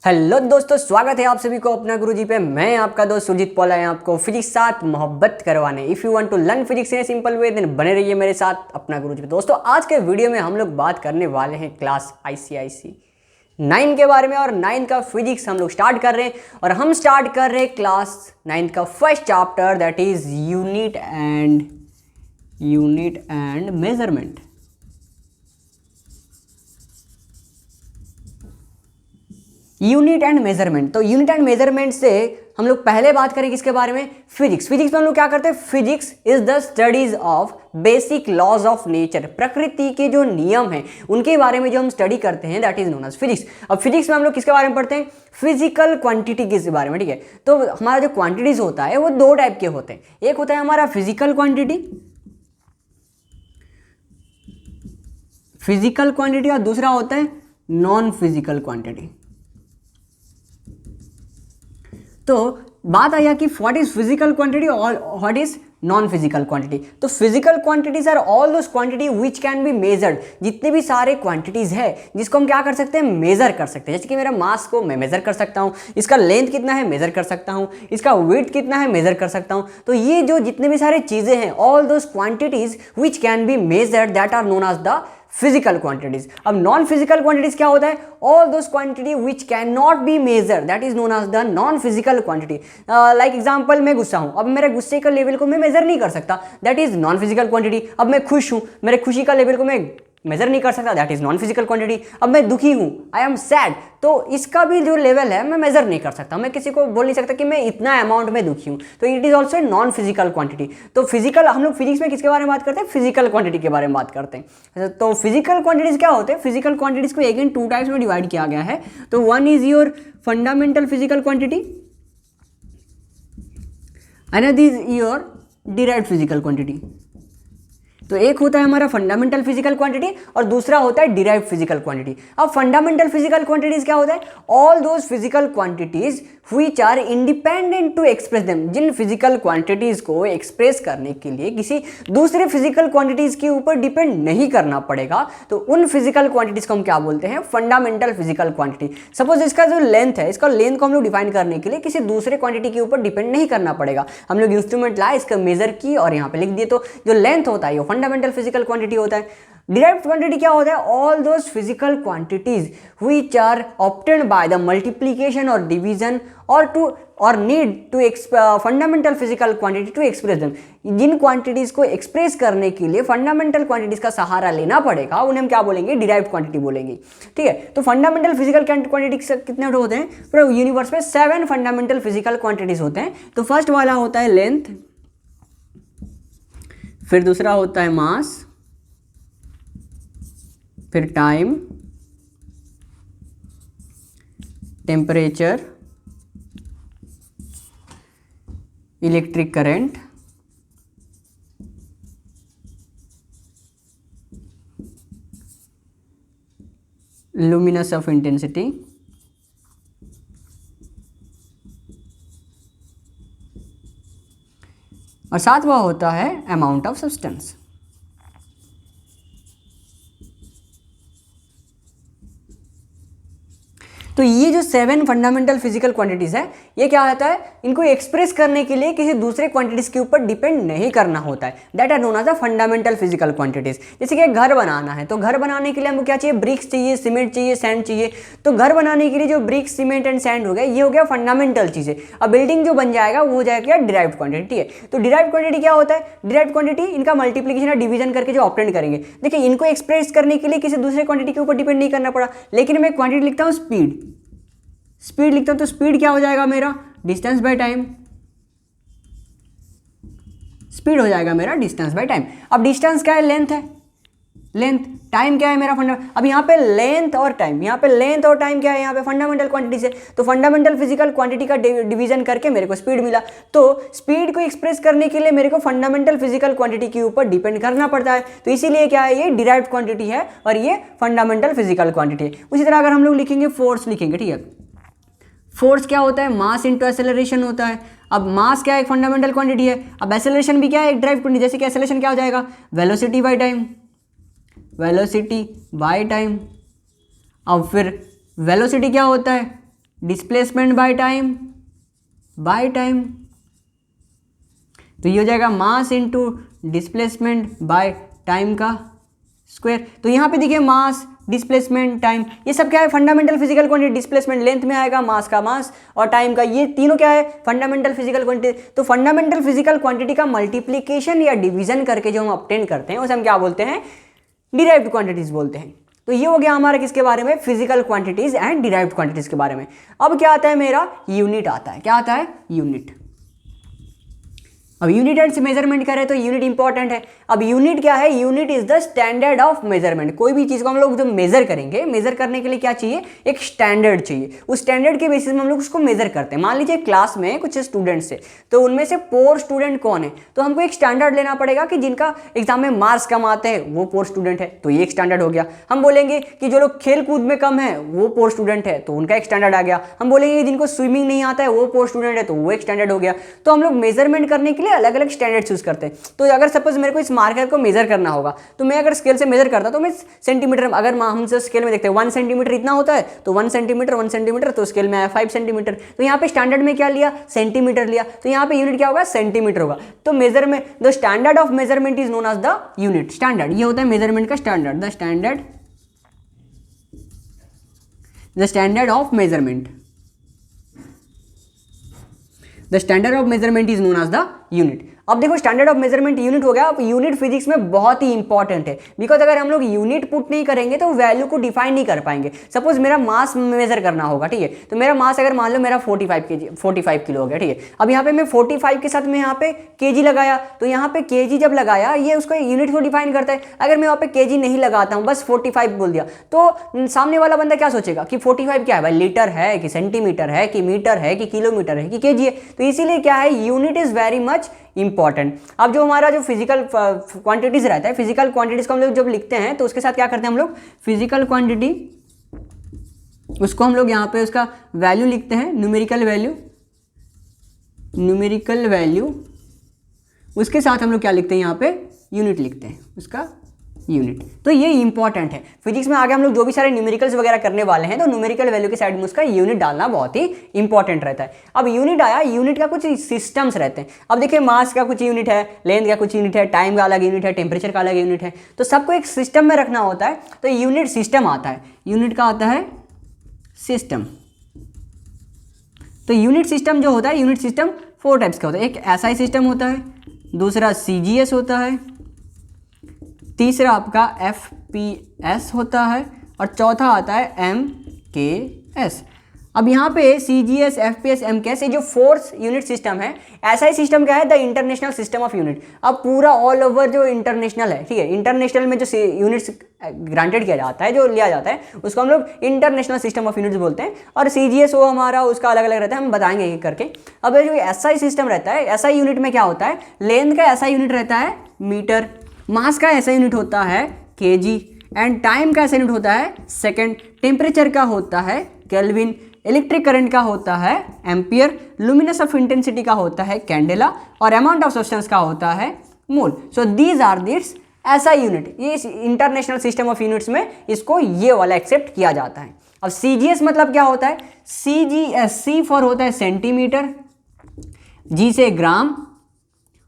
Hello दोस्तों, स्वागत है आप सभी को अपना गुरुजी पे। मैं आपका दोस्त सुरजीत पॉल है, आपको फिजिक्स साथ मोहब्बत करवाने। If you want to learn physics in a simple way then बने रहिए मेरे साथ अपना गुरुजी पे। दोस्तों, आज के वीडियो में हम लोग बात करने वाले हैं क्लास ICIC 9 के बारे में। और 9 का फिजिक्स हम लोग स्टार्ट कर रहे हैं, और हम स्टार्ट कर रहे हैं क्लास 9 का first chapter, that is unit and measurement. Unit and measurement. तो यूनिट एंड मेजरमेंट से हम लोग पहले बात करें किसके बारे में? फिजिक्स। फिजिक्स में हम लोग क्या करते हैं? Physics is the studies of basic laws of nature. प्रकृति के जो नियम हैं उनके बारे में जो हम स्टडी करते हैं that is known as physics. अब फिजिक्स में हम लोग किसके बारे में पढ़ते हैं? फिजिकल क्वांटिटी के बारे में, ठीक है। तो हमारा जो क्वांटिटीज होता है वो दो टाइप के होते हैं। एक होता है हमारा फिजिकल क्वांटिटी और दूसरा होता है नॉन फिजिकल क्वांटिटी। तो बात आया कि व्हाट इज फिजिकल क्वांटिटी और what is non physical quantity. तो physical quantities are all those quantity which can be measured. जितने भी सारे क्वांटिटीज है जिसको हम क्या कर सकते हैं? मेजर कर सकते हैं। जैसे कि मेरा मास को मैं मेजर कर सकता हूँ, इसका लेंथ कितना है मेजर कर सकता हूँ, इसका वेट कितना है मेजर कर सकता हूँ। तो ये जो जितने भी सारे चीजें हैं, all those quantities which can be measured that are known as the physical quantities. अब नॉन फिजिकल क्वांटिटीज क्या होता है? All those quantity which can not be measure that is known as the non physical quantity. Like example, मैं गुस्सा हूं, अब मेरे गुस्से का लेवल को मैं मेजर नहीं कर सकता, that is non physical quantity. अब मैं खुश हूं, मेरे खुशी का लेवल को मैं मेजर नहीं कर सकता, that is non physical quantity. अब मैं दुखी हूं, आई एम सैड, तो इसका भी जो लेवल है मैं मेजर नहीं कर सकता। मैं किसी को बोल नहीं सकता कि मैं इतना अमाउंट में दुखी हूं, तो it is also non physical quantity. तो फिजिकल, हम लोग फिजिक्स में किसके बारे में बात करते हैं? फिजिकल क्वांटिटी के बारे में बात करते हैं। तो फिजिकल क्वांटिटीज क्या होते हैं? फिजिकल क्वांटिटीज को अगेन टू टाइप्स में डिवाइड किया गया है। तो one is your fundamental physical quantity, another is your derived physical quantity. तो एक होता है हमारा फंडामेंटल फिजिकल क्वांटिटी और दूसरा होता है डिराइव्ड फिजिकल क्वांटिटी। अब फंडामेंटल फिजिकल क्वांटिटीज क्या होता है? All those physical quantities which are independent to express them. जिन फिजिकल क्वांटिटीज को एक्सप्रेस करने के लिए किसी दूसरे फिजिकल क्वांटिटीज के ऊपर डिपेंड नहीं करना पड़ेगा, तो उन फिजिकल क्वांटिटीज को हम क्या बोलते हैं? Fundamental physical quantity. सपोज इसका जो लेंथ है, इसका लेंथ को हम लोग डिफाइन करने के लिए किसी दूसरे क्वांटिटी के ऊपर डिपेंड नहीं करना पड़ेगा। हम लोग इंस्ट्रूमेंट लाए, इसका मेजर की और यहाँ पे लिख दिए, तो जो लेंथ होता है वो फंडामेंटल फिजिकल क्वांटिटी होता है। डिराइव्ड क्वांटिटी क्या होता है? All those physical quantities which are obtained by the multiplication और डिवीजन और need to fundamental physical quantity to express them. जिन क्वांटिटीज को एक्सप्रेस करने के लिए फंडामेंटल क्वांटिटीज का सहारा लेना पड़ेगा उन्हें हम क्या बोलेंगे? डिराइव्ड क्वांटिटी बोलेंगे, ठीक है। तो फंडामेंटल फिजिकल क्वांटिटी कितने होते हैं? पूरे यूनिवर्स में 7 फंडामेंटल फिजिकल क्वांटिटीज होते हैं। तो फर्स्ट वाला होता है लेंथ, फिर दूसरा होता है मास, फिर time, temperature, electric current, luminous of intensity, और सातवां होता है अमाउंट ऑफ सब्सटेंस। तो ये जो 7 फंडामेंटल फिजिकल क्वांटिटीज है, ये क्या होता है? इनको एक्सप्रेस करने के लिए किसी दूसरे क्वांटिटीज के ऊपर डिपेंड नहीं करना होता है, that are known as the fundamental physical quantities. जैसे कि घर बनाना है, तो घर बनाने के लिए हमको क्या चाहिए? ब्रिक्स चाहिए, सीमेंट चाहिए, सैंड चाहिए। तो घर बनाने के लिए जो ब्रिक्स, सीमेंट एंड सैंड हो गया, ये हो गया फंडामेंटल चीजें। अब बिल्डिंग जो बन जाएगा वो हो जाएगा डिराइव्ड क्वांटिटी है। तो डिराइव्ड क्वांटिटी क्या होता है? डिराइव्ड क्वांटिटी इनका मल्टीप्लिकेशन या डिवीजन करके जो ऑब्टेंड करेंगे। देखिए, इनको एक्सप्रेस करने के लिए किसी दूसरे क्वांटिटी के ऊपर डिपेंड नहीं करना पड़ा। लेकिन मैं क्वांटिटी लिखता हूँ स्पीड लिखता हूं, तो स्पीड क्या हो जाएगा मेरा? Distance by time. स्पीड हो जाएगा मेरा डिस्टेंस बाय टाइम। अब डिस्टेंस क्या है? लेंथ है, लेंथ। टाइम क्या है मेरा? फंडामेंटल। अब यहाँ पे लेंथ और टाइम, क्या है? यहाँ पे फंडामेंटल क्वांटिटीज है। तो फंडामेंटल फिजिकल क्वांटिटी का डिवीजन करके मेरे को स्पीड मिला। तो स्पीड को एक्सप्रेस करने के लिए मेरे को फंडामेंटल फिजिकल क्वांटिटी के ऊपर डिपेंड करना पड़ता है। तो इसीलिए क्या है? ये डिराइव्ड क्वांटिटी है और ये फंडामेंटल फिजिकल क्वांटिटी है। उसी तरह अगर हम लोग लिखेंगे फोर्स लिखेंगे, ठीक है। फोर्स क्या होता है? मास इंटू एक्सेलरेशन होता है। अब मास क्या है? एक फंडामेंटल क्वांटिटी है। अब एक्सेलरेशन भी क्या है? एक ड्राइव क्वांटिटी। जैसे कि एक्सेलरेशन क्या हो जाएगा? Velocity by time. अब फिर वेलोसिटी क्या होता है? डिस्प्लेसमेंट बाय टाइम, तो ये हो जाएगा mass into displacement by time का स्क्वायर। तो यहाँ पे देखिए मास, डिस्प्लेसमेंट, टाइम, ये सब क्या है? Fundamental physical quantity. Displacement length में आएगा, मास का मास, और टाइम का, ये तीनों क्या है? Fundamental physical quantity. तो फंडामेंटल फिजिकल क्वांटिटी का मल्टीप्लीकेशन या डिवीजन करके जो हम ऑब्टेन करते हैं उसे हम क्या बोलते हैं? डिराइव्ड क्वांटिटीज बोलते हैं। तो ये हो गया हमारा किसके बारे में? Physical quantities and derived quantities के बारे में। अब क्या आता है मेरा? यूनिट आता है। क्या आता है? यूनिट। अब यूनिट एंड मेजरमेंट करें तो यूनिट इंपॉर्टेंट है। अब यूनिट क्या है? Unit is the standard of measurement. कोई भी चीज को हम लोग जब मेजर करेंगे, मेजर करने के लिए क्या चाहिए? एक स्टैंडर्ड चाहिए। उस स्टैंडर्ड के बेसिस में हम लोग उसको मेजर करते हैं। मान लीजिए क्लास में कुछ स्टूडेंट्स है, तो उनमें से पोर स्टूडेंट कौन है, तो हमको एक स्टैंडर्ड लेना पड़ेगा कि जिनका एग्जाम में मार्क्स कम आते हैं वो पोर स्टूडेंट है, तो ये एक स्टैंडर्ड हो गया। हम बोलेंगे कि जो लोग खेल कूद में कम है वो पोर स्टूडेंट है, तो उनका एक स्टैंडर्ड आ गया। हम बोलेंगे कि जिनको स्विमिंग नहीं आता है वो पोर स्टूडेंट है, तो वो एक स्टैंडर्ड हो गया। तो हम लोग मेजरमेंट करने के लिए अलग अलग स्टैंडर्ड चूज करते हैं। तो अगर सपोज मेरे को इस मार्कर को मेजर करना होगा, तो मैं अगर स्केल से मेजर करता तो मैं सेंटीमीटर, अगर हम स्केल में देखते हैं 1 सेंटीमीटर इतना होता है, तो 1 सेंटीमीटर, तो स्केल में आया 5 सेंटीमीटर। तो यहाँ पे स्टैंडर्ड में क्या लिया? सेंटीमीटर लिया। तो यहाँ पे यूनिट क्या होगा? सेंटीमीटर होगा। तो मेजर में the standard of measurement is known as the unit. Standard ये होता है मेजरमेंट का standard. The standard of measurement, the standard of measurement is known as the unit. अब देखो स्टैंडर्ड ऑफ मेजरमेंट यूनिट हो गया। अब यूनिट फिजिक्स में बहुत ही इंपॉर्टेंट है, बिकॉज अगर हम लोग यूनिट पुट नहीं करेंगे तो वैल्यू को डिफाइन नहीं कर पाएंगे। सपोज मेरा मास मेजर करना होगा, ठीक है, तो मेरा मास अगर मान लो मेरा 45 किलो हो गया, ठीक है। अब यहाँ पे मैं 45 के साथ में यहाँ पे केजी लगाया, तो यहाँ पे केजी जब लगाया ये उसको यूनिट को डिफाइन करता है। अगर मैं वहाँ पे केजी नहीं लगाता हूँ, बस 45 बोल दिया, तो सामने वाला बंदा क्या सोचेगा कि 45 क्या है भाई? लीटर है कि सेंटीमीटर है कि मीटर है कि किलोमीटर है कि केजी है? तो इसीलिए क्या है? Unit is very much important. अब जो हमारा जो फिजिकल क्वांटिटीज रहता है, फिजिकल क्वांटिटीज को हम लोग जब लिखते हैं तो उसके साथ क्या करते हैं हम लोग? फिजिकल क्वांटिटी, उसको हम लोग यहाँ पे उसका वैल्यू लिखते हैं, न्यूमेरिकल वैल्यू। उसके साथ हम लोग क्या लिखते हैं? यहाँ पे यूनिट लिखते हैं, उसका यूनिट। तो ये इंपॉर्टेंट है फिजिक्स में। आगे हम लोग जो भी सारे न्यूमेरिकल्स वगैरह करने वाले हैं, तो न्यूमेरिकल वैल्यू के साइड में उसका यूनिट डालना बहुत ही इंपॉर्टेंट रहता है। अब यूनिट आया, यूनिट का कुछ सिस्टम्स रहते हैं। अब देखिए मास का कुछ यूनिट है, लेंथ का कुछ यूनिट है, टाइम का अलग यूनिट है, टेम्परेचर का अलग यूनिट है, तो सबको एक सिस्टम में रखना होता है। तो यूनिट सिस्टम आता है, यूनिट का आता है सिस्टम। तो यूनिट सिस्टम जो होता है, यूनिट सिस्टम 4 टाइप्स का होता है। एक SI सिस्टम होता है, दूसरा CGS होता है, तीसरा आपका FPS होता है, और चौथा आता है MKS। अब यहाँ पे CGS, FPS, MKS ये जो 4 यूनिट सिस्टम है। SI सिस्टम क्या है? The international system of unit. अब पूरा ऑल ओवर जो इंटरनेशनल है, ठीक है, इंटरनेशनल में जो यूनिट्स ग्रांटेड किया जाता है, जो लिया जाता है, उसको हम लोग इंटरनेशनल सिस्टम ऑफ यूनिट्स बोलते हैं। और CGS वो हमारा उसका अलग अलग रहता है, हम बताएंगे एक करके। अब जो SI सिस्टम रहता है, SI यूनिट में क्या होता है? लेंथ का SI यूनिट रहता है मीटर, मास का SI यूनिट होता है केजी, एंड टाइम का SI यूनिट होता है सेकंड, टेम्परेचर का होता है केल्विन, इलेक्ट्रिक करंट का होता है एम्पियर, लुमिनस ऑफ इंटेंसिटी का होता है कैंडेला, और अमाउंट ऑफ सब्सटेंस का होता है mole. So these are this SI unit. ये इंटरनेशनल सिस्टम ऑफ यूनिट्स में इसको ये वाला एक्सेप्ट किया जाता है। अब CGS मतलब क्या होता है? CGS, C फॉर होता है सेंटीमीटर, G से ग्राम,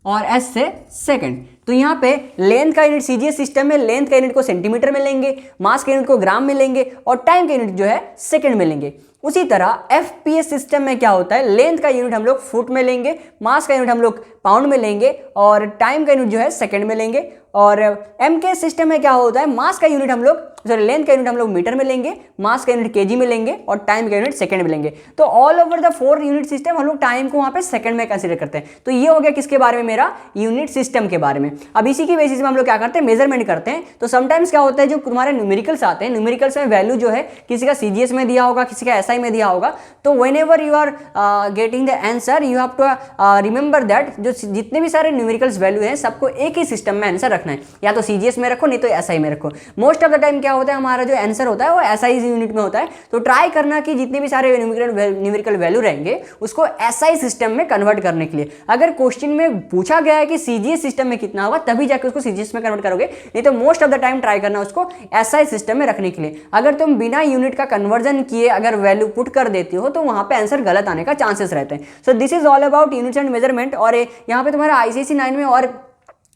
और S से सेकंड। तो यहाँ पे लेंथ का यूनिट CGS सिस्टम में लेंथ का यूनिट को सेंटीमीटर में लेंगे, मास का यूनिट को ग्राम में लेंगे, और टाइम का यूनिट जो है सेकंड में लेंगे। उसी तरह FPS सिस्टम में क्या होता है? लेंथ का यूनिट हम लोग फुट में लेंगे, मास का यूनिट हम लोग पाउंड में लेंगे, और टाइम का यूनिट जो है सेकंड में लेंगे। और MK सिस्टम में क्या होता है? मास का यूनिट हम लोग लेंथ का यूनिट हम लोग मीटर में लेंगे, मास का यूनिट केजी में लेंगे, और टाइम का यूनिट सेकंड में लेंगे। तो all over the 4 unit system हम लोग टाइम को वहाँ पे सेकंड में कंसीडर करते हैं। तो ये हो गया किसके बारे में? मेरा यूनिट सिस्टम के बारे में। अब इसी की बेसिस में हम लोग क्या करते हैं? मेजरमेंट करते हैं। तो समटाइम्स क्या होता है, जो तुम्हारे न्यूमेरिकल्स आते हैं, न्यूमेरिकल्स में वैल्यू जो है किसी का CGS में दिया होगा, किसी का SI में दिया होगा, तो whenever you are getting the answer you have to remember that जो जितने भी सारे न्यूमेरिकल्स वैल्यू हैं सबको एक ही सिस्टम में आंसर रखना है। या तो CGS में रखो, नहीं तो SI में रखो। मोस्ट ऑफ द टाइम क्या होता है, हमारा जो आंसर होता है वो SI यूनिट में होता है। तो ट्राई करना कि जितने भी सारे न्यूमेरिकल वैल्यू रहेंगे उसको SI सिस्टम में कन्वर्ट करने के लिए। अगर क्वेश्चन में पूछा गया है कि CGS सिस्टम में कितना सीखना होगा, तभी जाके उसको सीजीएस में कन्वर्ट करोगे, नहीं तो most of the time try करना उसको एसआई सिस्टम में रखने के लिए। अगर तुम बिना यूनिट का कन्वर्जन किए अगर वैल्यू पुट कर देती हो तो वहां पे आंसर गलत आने का चांसेस रहते हैं। So this is all about units and measurement. और यहाँ पे तुम्हारा आईसीएसई 9 में और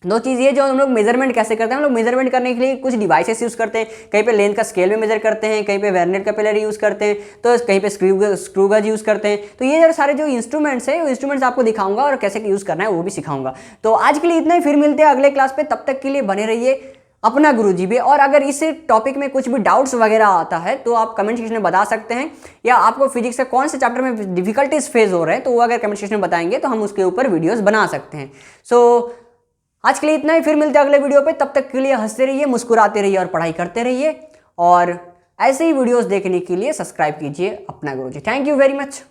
दो चीज़ ये जो हम लोग मेजरमेंट कैसे करते हैं, हम लोग मेजरमेंट करने के लिए कुछ डिवाइसेस यूज़ करते हैं, कहीं पे लेंथ का स्केल में मेजर करते हैं, कहीं पे वेरनियर कैपिलरी यूज़ करते हैं, तो कहीं पे स्क्रू गेज यूज़ करते हैं। तो ये सारे जो इंस्ट्रूमेंट्स हैं वो इंस्ट्रूमेंट्स आपको दिखाऊंगा और कैसे यूज़ करना है वो भी सिखाऊंगा। तो आज के लिए इतना ही, फिर मिलते हैं अगले क्लास पे, तब तक के लिए बने रहिए अपना गुरुजी पे। और अगर इस टॉपिक में कुछ भी डाउट्स वगैरह आता है तो आप कमेंट सेक्शन में बता सकते हैं, या आपको फिजिक्स के कौन से चैप्टर में डिफिकल्टीज फेस हो रहे हैं तो वो अगर कमेंट सेक्शन में बताएंगे तो हम उसके ऊपर वीडियोस बना सकते हैं। सो आज के लिए इतना ही, फिर मिलते हैं अगले वीडियो पे। तब तक के लिए हंसते रहिए, मुस्कुराते रहिए और पढ़ाई करते रहिए। और ऐसे ही वीडियोस देखने के लिए सब्सक्राइब कीजिए अपना Guruji. Thank you very much.